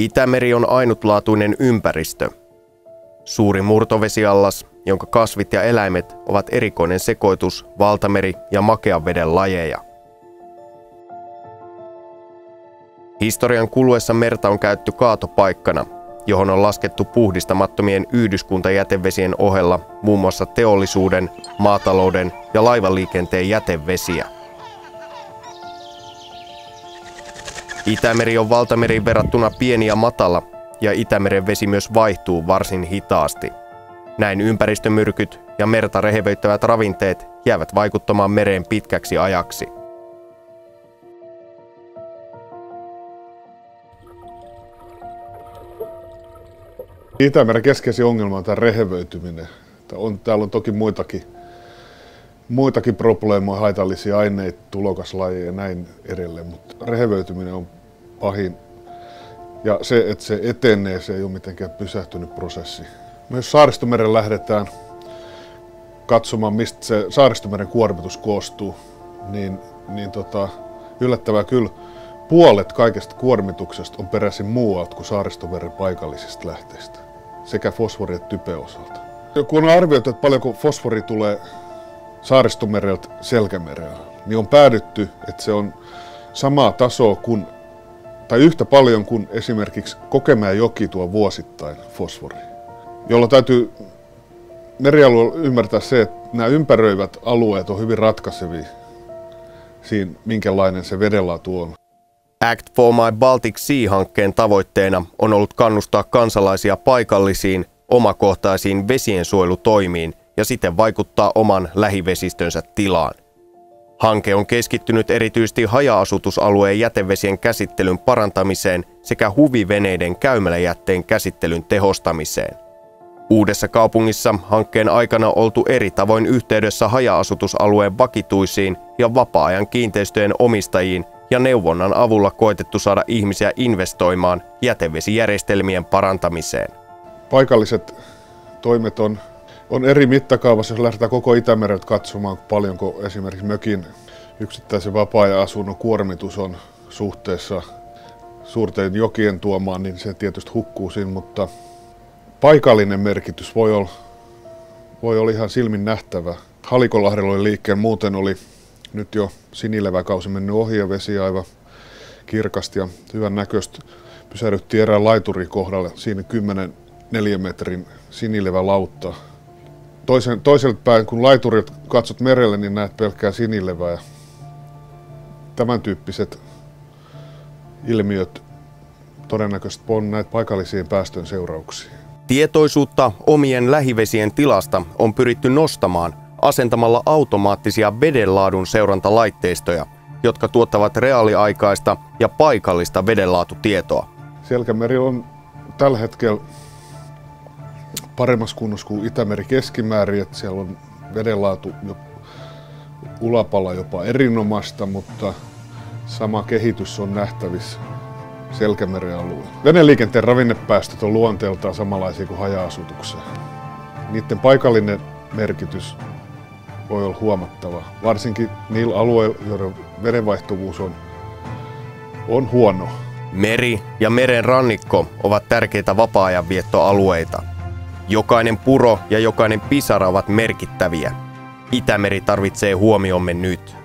Itämeri on ainutlaatuinen ympäristö. Suuri murtovesiallas, jonka kasvit ja eläimet ovat erikoinen sekoitus valtameri- ja makean veden lajeja. Historian kuluessa merta on käytetty kaatopaikkana, johon on laskettu puhdistamattomien yhdyskuntajätevesien ohella muun muassa teollisuuden, maatalouden ja laivaliikenteen jätevesiä. Itämeri on valtameriin verrattuna pieni ja matala, ja Itämeren vesi myös vaihtuu varsin hitaasti. Näin ympäristömyrkyt ja merta rehevöittävät ravinteet jäävät vaikuttamaan mereen pitkäksi ajaksi. Itämeren keskeisin ongelma on tämä rehevöityminen. Täällä on toki muitakin probleemoja, haitallisia aineita, tulokaslajeja ja näin edelleen, mutta rehevöityminen on pahin. Ja se, että se etenee, se ei ole mitenkään pysähtynyt prosessi. Myös Saaristomeren lähdetään katsomaan, mistä se Saaristomeren kuormitus koostuu, niin yllättävää kyllä puolet kaikesta kuormituksesta on peräisin muualta kuin Saaristomeren paikallisista lähteistä, sekä fosfori- että typen osalta. Kun on arvioitu, että paljonko fosfori tulee Saaristomereltä Selkämerellä, niin on päädytty, että se on samaa tasoa kuin, tai yhtä paljon kuin esimerkiksi Kokemäenjoki tuo vuosittain fosforia. Jolloin täytyy merialueella ymmärtää se, että nämä ympäröivät alueet on hyvin ratkaisevia siinä, minkälainen se vedenlaatu on. Act for My Baltic Sea-hankkeen tavoitteena on ollut kannustaa kansalaisia paikallisiin, omakohtaisiin vesiensuojelutoimiin ja siten vaikuttaa oman lähivesistönsä tilaan. Hanke on keskittynyt erityisesti haja-asutusalueen jätevesien käsittelyn parantamiseen sekä huviveneiden käymäläjätteen käsittelyn tehostamiseen. Uudessa kaupungissa hankkeen aikana oltu eri tavoin yhteydessä haja-asutusalueen vakituisiin ja vapaa-ajan kiinteistöjen omistajiin ja neuvonnan avulla koetettu saada ihmisiä investoimaan jätevesijärjestelmien parantamiseen. Paikalliset toimet on eri mittakaavassa, jos lähdetään koko Itämereltä katsomaan, paljonko esimerkiksi mökin yksittäisen vapaa-ajan asunnon kuormitus on suhteessa suurten jokien tuomaan, niin se tietysti hukkuu siinä, mutta paikallinen merkitys voi olla ihan silmin nähtävä. Halikolahdella oli liikkeen, muuten oli nyt jo sinileväkausi mennyt ohi ja vesi aivan kirkasti ja hyvän näköistä. Pysähdyttiin erään laiturin kohdalle, siinä 10 neliömetrin sinilevälautta. Toiselta päin, kun laiturilta katsot merelle, niin näet pelkkää sinilevää. Ja tämän tyyppiset ilmiöt todennäköisesti on näitä paikallisiin päästön seurauksia. Tietoisuutta omien lähivesien tilasta on pyritty nostamaan asentamalla automaattisia vedenlaadun seurantalaitteistoja, jotka tuottavat reaaliaikaista ja paikallista vedenlaatutietoa. Selkämeri on tällä hetkellä paremmassa kunnossa kuin Itämeri keskimäärin, että siellä on vedenlaatu ulapalla jopa erinomaista, mutta sama kehitys on nähtävissä Selkämeren alueella. Veneliikenteen ravinnepäästöt on luonteeltaan samanlaisia kuin haja-asutuksessa. Niiden paikallinen merkitys voi olla huomattava, varsinkin niillä alueilla, joiden vedenvaihtuvuus on huono. Meri ja meren rannikko ovat tärkeitä vapaa-ajanviettoalueita. Jokainen puro ja jokainen pisara ovat merkittäviä. Itämeri tarvitsee huomiomme nyt.